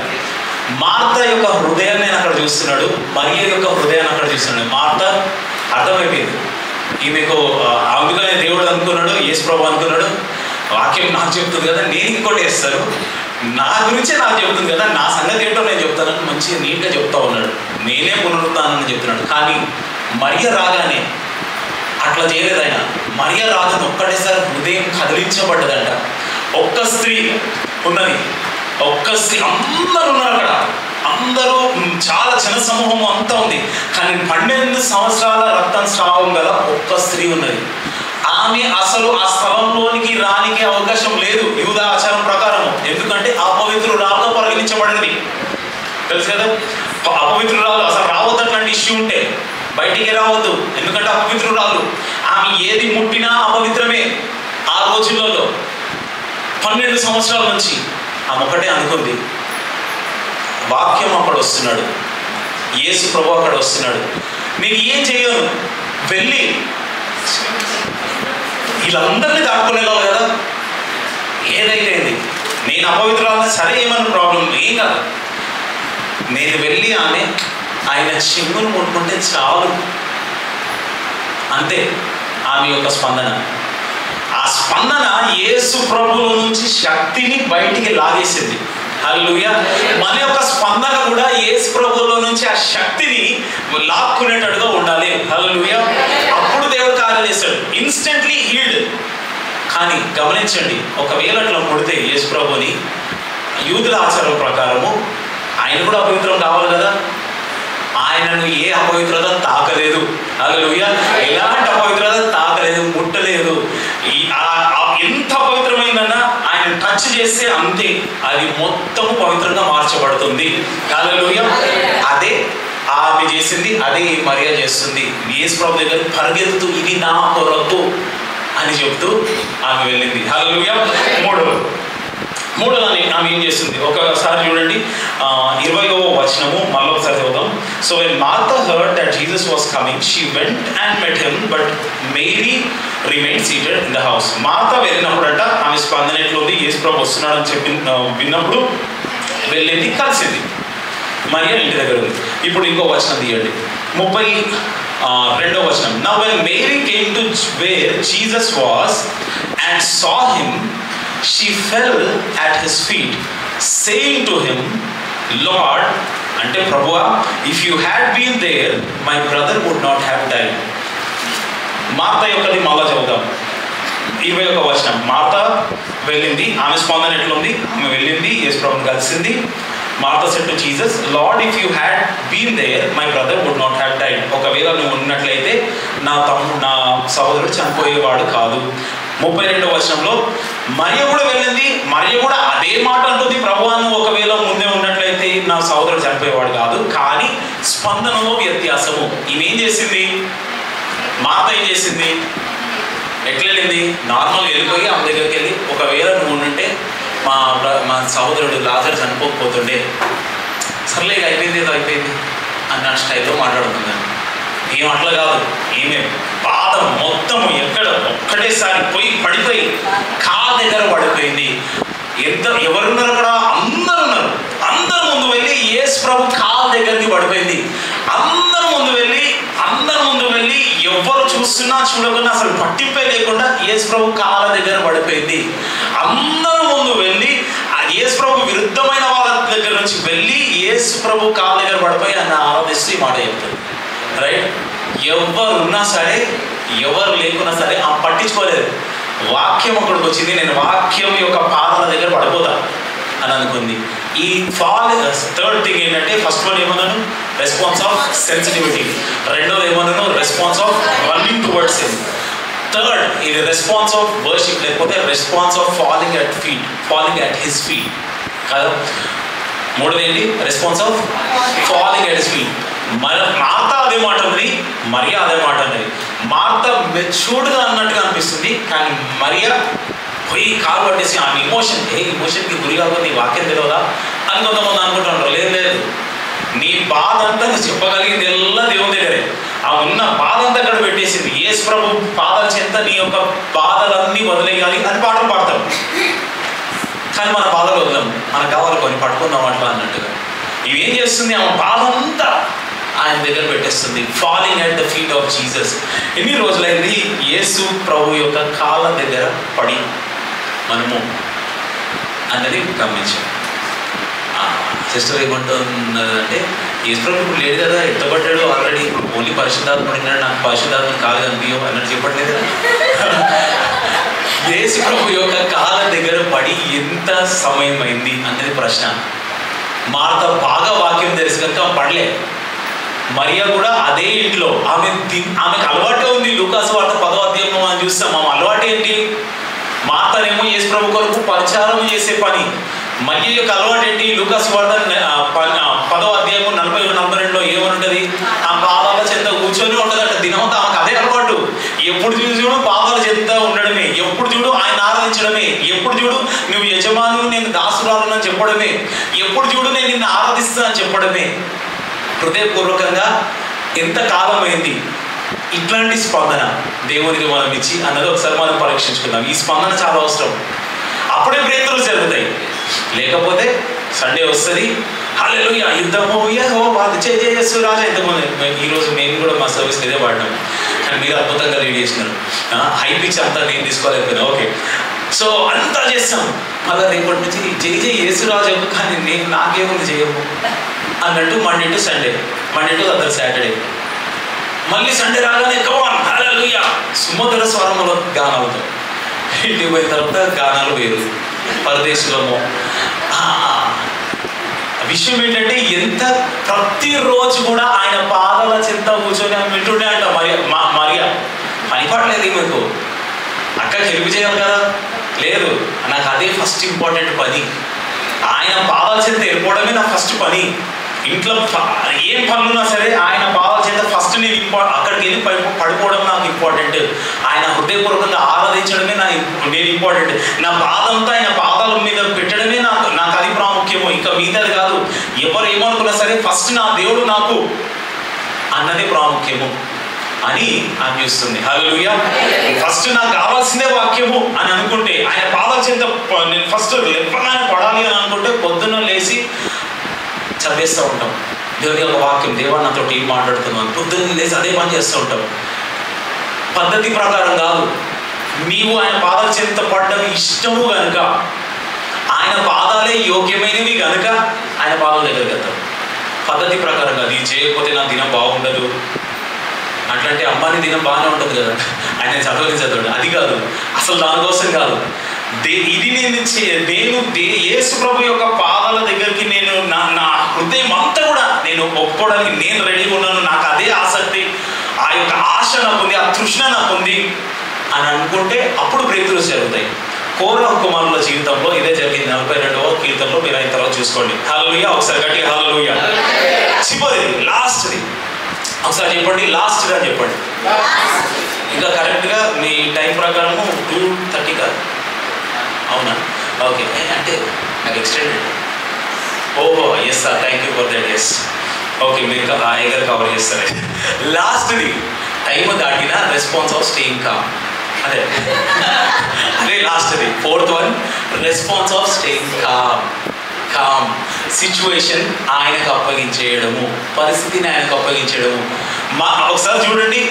మార్త యొక్క హృదయాన్ని నేను అక్కడ చూస్తున్నాడు, మరియ యొక్క హృదయాన్ని అక్కడ చూస్తున్నాడు. మార్త అర్థమైపోయింది ఈమెకు, అందుకనే దేవుడు అనుకున్నాడు, యేసుప్రభు అనుకున్నాడు, వాక్యం నాకు చెప్తుంది కదా, నేను ఇంకోటి వేస్తాను, నా గురించే నాకు చెప్తుంది కదా, నా సంగతి ఏంటో నేను చెప్తానని మంచిగా నీట్గా చెప్తా ఉన్నాడు. నేనే పునరుత్థానాన్ని చెప్తున్నాడు. కానీ మరియ రాగానే అట్లా చేయలేదు ఆయన. మరియ రాగానే ఒక్కటేసారి హృదయం కదిలించబడ్డదంట. ఒక్క స్త్రీ ఉన్నది, ఒక్క స్త్రీ, అందరూ ఉన్నారు అక్కడ, అందరూ చాలా జన సమూహం అంతా ఉంది. కానీ 12 సంవత్సరాల రక్తం స్రావం గల ఒక్క స్త్రీ ఉన్నది. ఆమె అసలు ఆ స్థలంలోనికి రానికి అవకాశం లేదు యూదా ఆచారం ప్రకారం. ఎందుకంటే అపవిత్రురాలుగా పరిగణించబడింది, తెలుసు కదా. అపవిత్రురాలు అసలు రావద్దు, అట్లాంటి ఇష్యూ ఉంటే బయటికి రావద్దు, ఎందుకంటే అపవిత్రురాలు. ఆమె ఏది ముట్టినా అపవిత్రమే ఆ రోజులలో. 12 సంవత్సరాల నుంచి ఆమె ఒకటే అనుకుంది, వాక్యం అక్కడ వస్తున్నాడు, యేసు ప్రభు అక్కడ వస్తున్నాడు, నేను ఏం చేయను, వెళ్ళి వీళ్ళందరినీ దాటుకునేలాగా కదా, ఏదైతే నేను అపవిత్రాలని సరే, ఏమన్నా ప్రాబ్లం ఏం కాదు, నేను వెళ్ళి ఆయన చెంగును ముట్టుకుంటే చాలు, అంతే ఆమె యొక్క స్పందన. ఆ స్పందన యేసు ప్రభువుల నుంచి శక్తిని బయటికి లాగేసింది. హల్లెలూయా. మన యొక్క స్పందన కూడా యేసు ప్రభువుల నుంచి ఆ శక్తిని లాక్కునేటట్టుగా ఉండాలి. హల్లెలూయా. అప్పుడు దేవుడు కార్యం చేస్తాడు, ఇన్స్టెంట్లీ హీల్డ్. కానీ గమనించండి, ఒకవేళ అట్లా ముడితే యేసు ప్రభుని యూదుల ఆచారం ప్రకారము ఆయన కూడా అపవిత్రం కావాలి కదా, ఆయనను ఏ అపవిత్రత తాకలేదు. హల్లెలూయా. ఎలాంటి అపవిత్రత తాకలేదు, ముట్టలేదు. ఎంత పవిత్రమైందన్నా ఆయన టచ్ చేస్తే అంతే, అది మొత్తము పవిత్రంగా మార్చబడుతుంది. హల్లెలూయా. అదే ఆమె చేసింది, అదే మరియా చేస్తుంది. యేసు ప్రభు దగ్గర పరిగెత్తుతూ ఇది నా కొరకు అని చెప్తూ ఆమె వెళ్ళింది. హల్లెలూయా. మూడోదాన్ని ఆమె ఏం చేస్తుంది ఒకసారి చూడండి, 20వ వచనము మళ్ళీ ఒకసారి చదువుదాం. So when Martha heard that Jesus was coming she went and met him but Mary remain seated in the house. Martha వెళ్ళినప్పుడంట ఆమె స్పందన ఎట్లా ఉంది, యేసు ప్రభు వస్తున్నాడని చెప్పి విన్నప్పుడు వెళ్ళింది, కలిసింది. మరియా ఇంటి దగ్గర ఉంది. ఇప్పుడు ఇంకో వచనం తీయండి, 32వ వచనం. Now when Mary came to where Jesus was and saw him she fell at his feet saying to him, Lord, ante Prabhuva, if you had been there my brother would not have died. Martha యొక్కది మళ్ళా చదువుదాం, 21వ వచనం. Martha వెళ్ళింది, ఆమె స్పందన ఎట్లుంది, ఆమె వెళ్ళింది, యేసు ప్రభుని కలిసింది. Martha said to Jesus, Lord, if you had been there my brother would not have died. ఒకవేళ నువ్వు ఉన్నట్లయితే నా సహోదరుడు చనిపోయేవాడు కాదు. 32వ వచనంలో మరియ కూడా వెళ్ళింది, మరియ కూడా అదే మాట అంటుంది, ప్రభువా నువ్వు ఒకవేళ ముందే ఉన్నట్లయితే నా సహోదరుడు చనిపోయేవాడు కాదు. కానీ స్పందనలో వ్యత్యాసము. ఈమెం చేసింది, మార్త ఏం చేసింది, ఎట్లా వెళ్ళింది, నార్మల్గా వెళ్ళిపోయి ఆమె దగ్గరికి వెళ్ళి ఒకవేళ నువ్వు ఉంటే మా సహోదరుడు లాజరు చనిపోకపోతుండే, సర్లే అయిపోయింది ఏదో అయిపోయింది అన్న స్టైల్లో మాట్లాడుతున్నాను. ఏం అట్లా కాదు, ఏమే బాధ మొత్తము ఎక్కడ ఒక్కటేసారి పోయి పడిపోయి కాళ్ళ దగ్గర పడిపోయింది. ఎవరున్నారు అక్కడ, అందరు ఉన్నారు. అందరు ముందు వెళ్ళి యేసు ప్రభు కాళ్ళ దగ్గరికి పడిపోయింది. అందరు ముందు వెళ్ళి ఎవరు చూస్తున్నా చూడకుండా అసలు పట్టింపే లేకుండా యేసు ప్రభు కాళ్ళ దగ్గర పడిపోయింది. అందరు ముందు వెళ్ళి యేసు ప్రభు విరుద్ధమైన వాళ్ళ దగ్గర నుంచి వెళ్ళి యేసు ప్రభు కాళ్ళ దగ్గర పడిపోయి ఆయన ఆరాధిస్తూ ఈ మాట చెప్తుంది. రైట్, ఎవరున్నా సరే ఎవరు లేకున్నా సరే ఆ పట్టించుకోలేదు. వాక్యం అక్కడికి వచ్చింది, నేను వాక్యం యొక్క పాదాల దగ్గర పడిపోతా అని అనుకుంది. ఈ థర్డ్ థింగ్ ఏంటంటే, ఫస్ట్ వన్ ఏమన్నాను, రెస్పాన్స్ ఆఫ్ సెన్సిటివిటీ. రెండోది ఏమన్నాను, response of running towards him. Third ఇది రెస్పాన్స్ ఆఫ్ వర్షిప్, లేకపోతే response of falling at his feet కదా. మూడోది ఏంటి, response of falling at his feet. Martha అదే మాట ఉంది, మరియా అదే మాట ఉన్నది. మార్తా మెచ్యూర్డ్గా అన్నట్టుగా అనిపిస్తుంది, కానీ మరియా పోయి కాలు పట్టేసి ఆమె ఇమోషన్కి గురి కాకుండా నీ వాక్యం తెలియదా అని కొంతమంది అనుకుంటున్నారు. లేదు, నీ బాధ అంతా నువ్వు చెప్పగలిగింది ఎలా దేవుని దగ్గరే. ఆ ఉన్న బాధ అంతా అక్కడ పెట్టేసింది. యేసు ప్రభు పాదాల చెంత నీ యొక్క బాధలన్నీ వదిలేయాలి అని పాటలు పాడతాం. కానీ మన బాధలు వదలం, మనకు కావాలి కొన్ని పట్టుకుందాం అట్లా అన్నట్టుగా. ఇవేం చేస్తుంది, ఆమె బాధ అంతా ఆయన దగ్గర పెట్టేస్తుంది. Falling at the feet of Jesus. ఎన్ని రోజులైంది యేసు ప్రభు యొక్క కాళ్ళ దగ్గర పడి మనము అన్నది గమనించాం. సిస్టర్ ఏమంటున్నదంటే, యేసు ప్రభు ఇప్పుడు లేడు కదా, ఎత్తబడ్డాడు ఆల్రెడీ, ఇప్పుడు ఓన్లీ పరిశుద్ధాత్మ ఉన్నాడు, నాకు పరిశుద్ధాత్మ కాదు అనిపించో అన్నట్టు చెప్పట్లేదు కదా. యేసు ప్రభు యొక్క కాళ్ళ దగ్గర పడి ఎంత సమయం అయింది అన్నది ప్రశ్న. మార్త బాగా వాక్యం తెలుసు కనుక పడలే. మరియా కూడా అదే ఇంట్లో, ఆమెకు అలవాటే ఉంది. లూకాసు వార్త 10వ అధ్యాయంలో మనం చూస్తాం. ఆమె అలవాటు ఏంటి, మార్తనేమో యేసు ప్రభు కొరకు పరిచారం చేసే పని. మరియా యొక్క అలవాటు ఏంటి, లూకాసు వార్త 10వ అధ్యాయము 41-42లో ఏమనుంటుంది, ఆ పాదాల చెంత కూర్చొని ఉంటుందట దినమంతా. ఆమెకు అదే అలవాటు. ఎప్పుడు చూడు పాదాల చెంత ఉండడమే, ఎప్పుడు చూడు ఆయన ఆరాధించడమే, ఎప్పుడు చూడు నువ్వు యజమాను నేను దాసురాలను అని చెప్పడమే, ఎప్పుడు చూడు నేను నిన్ను ఆరాధిస్తా అని చెప్పడమే. హృదయపూర్వకంగా ఎంత కాలమైంది ఇట్లాంటి స్పందన దేవునికి మనం ఇచ్చి అన్నది ఒకసారి మనం పరీక్షించుకుందాం. ఈ స్పందన చాలా అవసరం. అప్పుడే బ్రేక్ జరుగుతాయి. లేకపోతే సండే వస్తుంది, హల్లెలూయా యుద్ధము యెహోవాది జయజయస్సు రాజా. ఇంతకుముందు ఈరోజు మేము కూడా మా సర్వీస్ ఇదే పాడినాము, కానీ మీరు అద్భుతంగా రెడీ చేసినారు. హై పిచ్ అంతా నేను తీసుకోలేకపోయినా. ఓకే, సో అంతా చేస్తాం. మళ్ళీ రేపటి నుంచి జయ యేసురాజు, కానీ నాకేముంది చేయము అన్నట్టు. Monday to Sunday, Monday to other Saturday. మళ్ళీ సండే రాగానే కమాన్ హల్లెలూయా సుమధుర స్వరములో గానాలతో. ఇంటికి పోయిన తర్వాత గానాలు వేరు. పరదేశులము విషయం ఏంటంటే ఎంత ప్రతిరోజు కూడా ఆయన పాదాల చెంత కూర్చొని ఆమె వింటుండే అంట. మరియా పనిపడలేదు మీకు, అక్కకి హెల్ప్ చేయాలి కదా, లేదు, నాకు అదే ఫస్ట్ ఇంపార్టెంట్ పని. ఆయన పాదాల చెంత వెళ్ళిపోవడమే నా ఫస్ట్ పని. ఇంట్లో ఏం పనులున్నా సరే ఆయన పాదాల చెంత ఫస్ట్ నేను అక్కడికి వెళ్ళి పడిపోవడం నాకు ఇంపార్టెంట్. ఆయన హృదయపూర్వకంగా ఆరాధించడమే నేను ఇంపార్టెంట్. నా పాదంతా ఆయన పాదాల మీద పెట్టడమే నాకు అది ప్రాముఖ్యము, ఇంకా మిగతాది కాదు. ఎవరు ఏమనుకున్నా సరే ఫస్ట్ నా దేవుడు నాకు అన్నదే ప్రాముఖ్యము అని అనిపిస్తుంది. హల్లెలూయా. ఫస్ట్ నాకు కావాల్సిందే వాక్యము అని అనుకుంటే, ఆయన పాదాల చెంత నేను ఫస్ట్ లెప్పగానే పడాలి అని అనుకుంటే పొద్దున్న లేచి చదివేస్తూ ఉంటాం దేవుని యొక్క వాక్యం. దేవా నాతో ఏం మాట్లాడుతున్నాను, పొద్దున్న లేచి అదే పని చేస్తూ ఉంటాం. పద్ధతి ప్రకారం కాదు, నీవు ఆయన పాదాల చెంత పడ్డం ఇష్టము కనుక, ఆయన పాదాలే యోగ్యమైనవి కనుక ఆయన పాదాల దగ్గరికి వెళ్తాం. పద్ధతి ప్రకారం కాదు, ఇది చేయకపోతే నా దినం బాగుండదు అట్లంటే అమ్మాని దినం బాగానే ఉంటుంది కదా, ఆయన చదవడు, అది కాదు, అసలు దానికోసం కాదు. ఇది నేను యేసు ప్రభు యొక్క పాదాల దగ్గరికి నేను నా హృదయం అంతా కూడా నేను ఒప్పుకోవడానికి నేను రెడీగా ఉన్నాను. నాకు అదే ఆసక్తి, ఆ యొక్క ఆశ నాకుంది, ఆ తృష్ణ నాకుంది అని అనుకుంటే అప్పుడు బ్రేక్‌త్రూస్ జరుగుతాయి. కోరహ కుమారుల జీవితంలో ఇదే జరిగింది. 42వ కీర్తనలో మీరు అయిన తర్వాత చూసుకోండి. హల్లెలూయా. ఒకసారి గట్టిగా హల్లెలూయా. చివరిది, లాస్ట్ది ఒకసారి చెప్పండి, లాస్ట్గా చెప్పండి. ఇంకా కరెక్ట్గా మీ టైం ప్రకారము 2:30 కాదు, అవునా? ఓకే, అంటే నాకు ఎక్స్టెండెడ్. ఓహో yes sir, thank you for that. Yes, okay, మీరు ఎగర్ కవర్ చేస్తారు. లాస్ట్ది టైం దాటిన రెస్పాన్స్ ఆఫ్ స్టేయింగ్ కామ్. అదే లాస్ట్ది 4th one, response of staying calm. Situation ఆయనకు అప్పగించేయడము, పరిస్థితిని ఆయనకు అప్పగించడము. ఒకసారి చూడండి,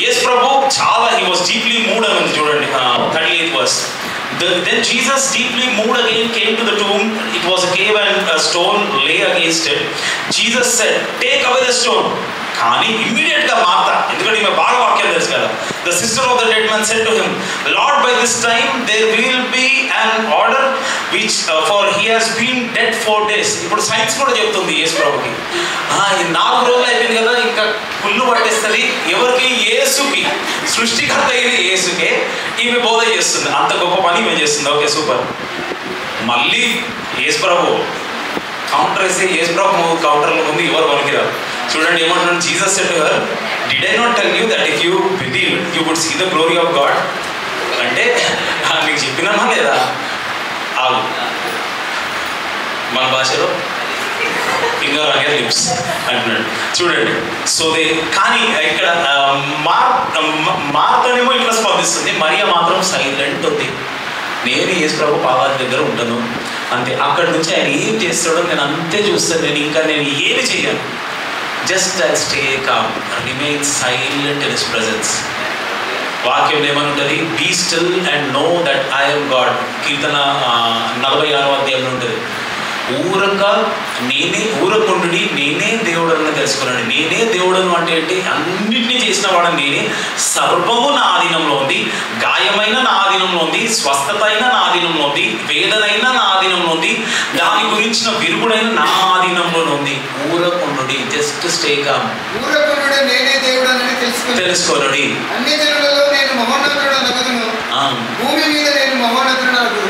యేసు ప్రభు చాలా he was deeply moved అని ఉంది చూడండి. 38th verse. Then Jesus deeply moved again came to the tomb. It was a cave and a stone lay against it. Jesus said, take away the stone. కానీ immediate గా Martha, ఎందుకంటే ఈమె బాగా వాక్యం తెలుసు కదా, the sister of the dead man said to him, Lord, by this time there will be an order which for he has been dead 4 days. ఇప్పుడు science కూడా చెప్తుంది యేసు ప్రభుకి, 4 రోజులు అయిపోయింది కదా, ఇంకా కుళ్ళు పట్టేస్తుంది. ఎవరికి? యేసుకి, సృష్టికర్త అయిన యేసుకే ఈమె బోధ చేస్తుంది. అంత గొప్ప పని ఈమె చేస్తుంది. Okay, super. మళ్ళీ యేసు ప్రభు కౌంటర్ వేసి, యేసు ప్రభు కౌంటర్లో ముందు ఎవరు పనికిరారు. చూడండి ఏమంటున్నాడు, Jesus said to her, did I not tell you that if you believe you would see the glory of God. అంటే నీకు చెప్పినామా లేదా? ఆగు, మన భాషలో ఫింగర్ ఆన్ యువర్ లిప్స్ అంటున్నాడు. చూడండి, సో కానీ ఇక్కడ మార్తనేమో ఇట్లా స్పందిస్తుంది, మరియా మాత్రం సైలెంట్ ఉంది. నేను యేసు ప్రభు పాదాల దగ్గర ఉంటాను అంతే. అక్కడి నుంచి ఆయన ఏం చేస్తాడో నేను అంతే చూస్తాను. నేను ఏమి చేయను. Just I stay calm, remain silent in his presence. వాక్యం ఏమని ఉంటుంది, be still and know that I am God. కీర్తన 46వ అధ్యాయంలో ఉంటుంది, ఊరకుండు నేనే దేవుడని తెలుసుకున్నాడు. నేనే దేవుడను అంటే ఏంటి? అన్నింటినీ చేసిన వాడు నేనే. సర్వము నా ఆధీనంలో ఉంది. గాయమైన నా ఆధీనంలో ఉంది, స్వస్థత అయిన నా ఆధీనంలో ఉంది, వేదనైనా నా ఆధీనంలో ఉంది, దాని గురించిన విరుగుడైన నా ఆధీనంలో ఉంది. ఊరకుండు, జస్ట్ స్టే కామ్. నేనే దేవుడని తెలుసుకోనడి. అన్ని జనులలో నేను మహోన్నతుడు నగుదును, భూమి మీద నేను మహోన్నతుడు నగుదును.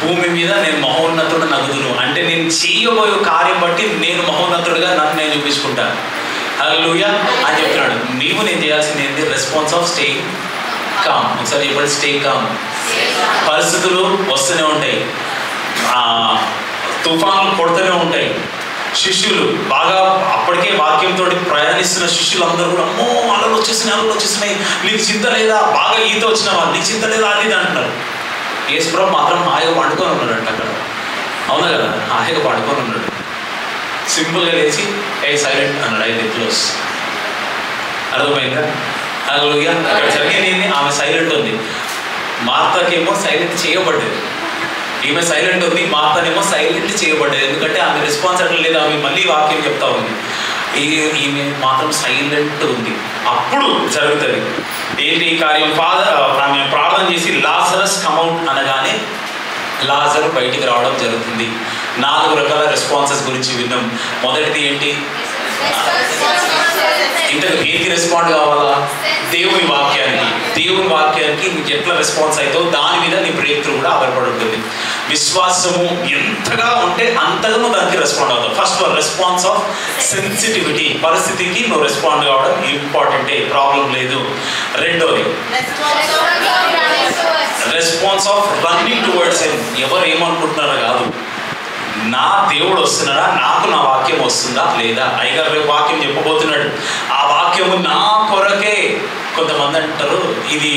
భూమి మీద నేను మహోన్నతుడు నగుదును అంటే నేను చేయబోయే కార్యం బట్టి నేను మహోన్నతుడిగా నన్ను నేను చూపించుకుంటాను. హల్లెలూయా అని చెప్తున్నాడు. నేను చేయాల్సింది ఏంటి? Response of staying calm. ఒకసారి చెప్పండి, స్టే కామ్. పరిస్థితులు వస్తూనే ఉంటాయి, తుఫాన్లు కొడుతూనే ఉంటాయి. శిష్యులు బాగా అప్పటికే వాక్యంతో ప్రయాణిస్తున్న శిష్యులందరూ కూడా, అమ్మో అలలు వచ్చేసినాయి, నీకు చింత లేదా? బాగా ఈత వచ్చిన వాళ్ళు, నీకు చింత లేదా అది అంటున్నారు. యేసు ప్రభు మాత్రం హాయిగా పండుకొని ఉన్నాడంట అక్కడ. అవునా కదా? హాయిగా పండుకొని ఉన్నాడు. సింపుల్గా లేచి సైలెంట్ అన్నాడు, అయితే క్లోజ్. అర్థమైందా? హల్లెలూయా. అక్కడ జరిగేది, ఆమె సైలెంట్ ఉంది. మార్తకేమో సైలెంట్ చేయబడ్డది. ఈమె సైలెంట్ ఉంది, మార్తనేమో సైలెంట్ చేయబడ్డది. ఎందుకంటే ఆమె రెస్పాన్స్ అట్లా లేదు. ఆమె మళ్ళీ వాక్యం చెప్తా ఉంది. ఈమె మాత్రం సైలెంట్ ఉంది. అప్పుడు జరుగుతుంది ఏంటి కార్యం? ఆమె ప్రార్థన చేసి లాజరస్ కమౌట్ అనగానే లాజరు బయటికి రావడం జరుగుతుంది. 4 రకాల రెస్పాన్సెస్ గురించి విన్నాం. మొదటిది ఏంటి? ఇంతకు దేనికి రెస్పాండ్ కావాలా? దేవుని వాక్యానికి. దేవుని వాక్యానికి నీకు ఎట్లా రెస్పాన్స్ అవుతావు దాని మీద నీ బ్రేక్ త్రూ కూడా ఆధారపడి ఉంటుంది. విశ్వాసము ఎంతగా ఉంటే అంతగా నువ్వు దానికి రెస్పాండ్ అవుతావు. First one response of sensitivity. పరిస్థితికి నువ్వు రెస్పాండ్ కావడం ఇంపార్టెంటే, ప్రాబ్లం లేదు. రెండోది response of running towards him. ఎవరు ఏమనుకుంటున్నారో కాదు, నా దేవుడు వస్తున్నాడా, నాకు నా వాక్యం వస్తుందా లేదా. అయ్యగారు రేపు వాక్యం చెప్పబోతున్నాడు, ఆ వాక్యము నా కొరకే. కొంతమంది అంటారు ఇది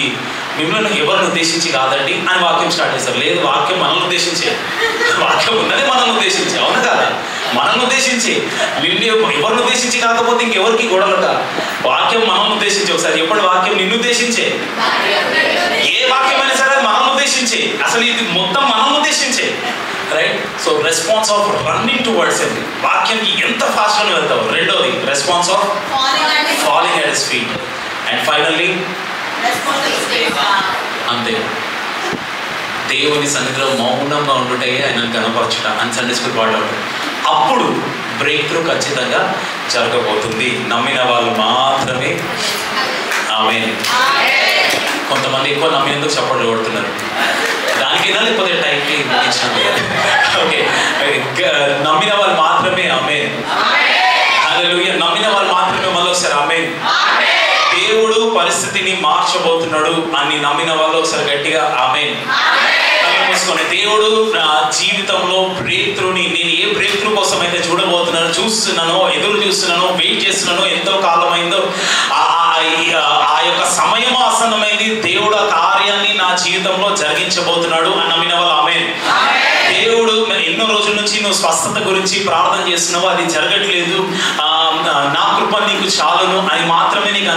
మిమ్మల్ని ఎవరిని ఉద్దేశించి కాదండి అని వాక్యం స్టార్ట్ చేస్తారు. లేదు, వాక్యం మనల్ని ఉద్దేశించే. వాక్యం ఉన్నది మనల్ని ఉద్దేశించి, అవును కాదా? మనల్ని ఉద్దేశించి. నిన్ను ఎవరిని ఉద్దేశించి కాకపోతే ఇంకెవరికి గొడవలట. వాక్యం మనల్ని ఉద్దేశించి. ఒకసారి ఎప్పుడు వాక్యం నిన్ను ఉద్దేశించే. ఏ వాక్యమైనా సరే అది మనల్ని ఉద్దేశించే. అసలు ఇది మొత్తం మనల్ని ఉద్దేశించే. Right? So response of running towards him. వాక్యానికి ఎంత ఫాస్ట్గా వెళ్తావు. రెండోది response of falling at his feet. And finally అంతే, దేవుని సన్నిధిలో మౌనంగా ఉంటుంటే ఆయన కనపరచుట అని సండే స్కూల్ పాట ఉంటుంది. అప్పుడు బ్రేక్ త్రూ ఖచ్చితంగా జరగబోతుంది. నమ్మిన వాళ్ళు మాత్రమే. ఆమేన్. కొంతమంది ఎక్కువ నమ్మినందుకు చప్పట్లు కొడుతున్నారు. దానికైనా లేకపోతే టైంకి ఇచ్చినందుకు. ఓకే, నమ్మిన వాళ్ళు మాత్రమే. ఆమేన్. హల్లెలూయా. నమ్మిన వాళ్ళు మాత్రమే. మళ్ళీ ఒకసారి ఆమేన్. దేవుడు పరిస్థితిని మార్చబోతున్నాడు అని నమ్మిన వాళ్ళు ఒకసారి గట్టిగా ఆమేన్. మూసుకొని దేవుడు నా జీవితంలో బ్రేక్ త్రూని, నేను ఏ బ్రేక్ త్రూ కోసం అయితే చూస్తున్నానో ఎదురు చూస్తున్నానో వెయిట్ చేస్తున్నానో ఎంతో కాలమైందో ఆ యొక్క సమయం ఆసన్నమైంది. దేవుడు ఆ కార్యాన్ని నా జీవితంలో జరిగించబోతున్నాడు అని నమ్మిన వాళ్ళు ఆమేన్. దేవుడు ఎన్నో రోజుల నుంచి నువ్వు స్వస్థత గురించి ప్రార్థన చేస్తున్నావు, అది జరగట్లేదు, నా కృప నీకు చాలును అని మాత్రమే నీకు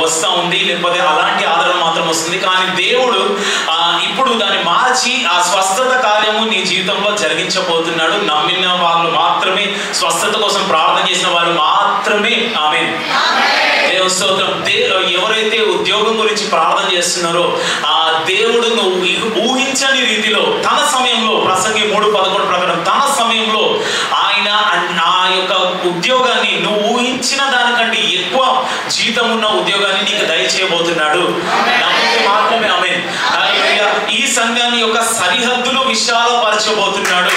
వస్తూ ఉంది, లేకపోతే అలాంటి ఆదరణ మాత్రం వస్తుంది. కానీ దేవుడు ఇప్పుడు దాన్ని మార్చి ఆ స్వస్థత కార్యము నీ జీవితంలో జరిగించబోతున్నాడు. నమ్మిన వాళ్ళు మాత్రమే, స్వస్థత కోసం ప్రార్థన చేసిన వాళ్ళు మాత్రమే ఆమేన్. స్తోత్రం. ఎవరైతే ఉద్యోగం గురించి ప్రార్థన చేస్తున్నారో ఆ దేవుడు ఊహించని రీతిలో తన సమయంలో, ప్రసంగి 3:11 ప్రకారం తన సమయంలో ఆయన ఆ యొక్క ఉద్యోగాన్ని నువ్వు ఊహించిన దానికంటే ఎక్కువ జీతం ఉన్న ఉద్యోగాన్ని నీకు దయచేయబోతున్నాడు. నమ్మితే మాత్రమే ఆమేన్. ఈ సంఘాన్ని యొక్క సరిహద్దులు విశాలపరచబోతున్నాడు.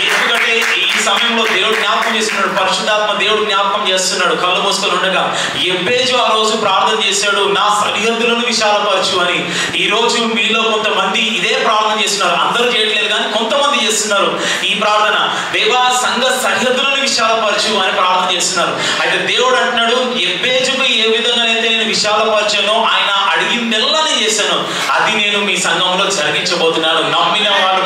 ఎందుకంటే ఈ సమయంలో దేవుడు జ్ఞాపకం చేస్తున్నాడు, పరిశుద్ధాత్మ దేవుడు జ్ఞాపకం చేస్తున్నాడు. కళ్ళు మూసుకొని ఉండగా ఎబ్బేజు ఆ రోజు ప్రార్థన చేశాడు, నా సరిహద్దులను విశాలపరచు అని. ఈ రోజు మీలో కొంతమంది ఇదే ప్రార్థన చేస్తున్నారు. అందరూ చేయట్లేదు కానీ కొంతమంది చేస్తున్నారు ఈ ప్రార్థన. దేవా, సంఘ సరిహద్దులను విశాలపరచు అని ప్రార్థన చేస్తున్నారు. అయితే దేవుడు అంటున్నాడు, ఎబ్బేజుకు ఏ విధంగానైతే నేను విశాలపరచానో, ఆయన అడిగిందెల్లా నేను చేశాను, అది నేను మీ సంఘంలో జరిగించబోతున్నాను. నమ్మిన వాళ్ళు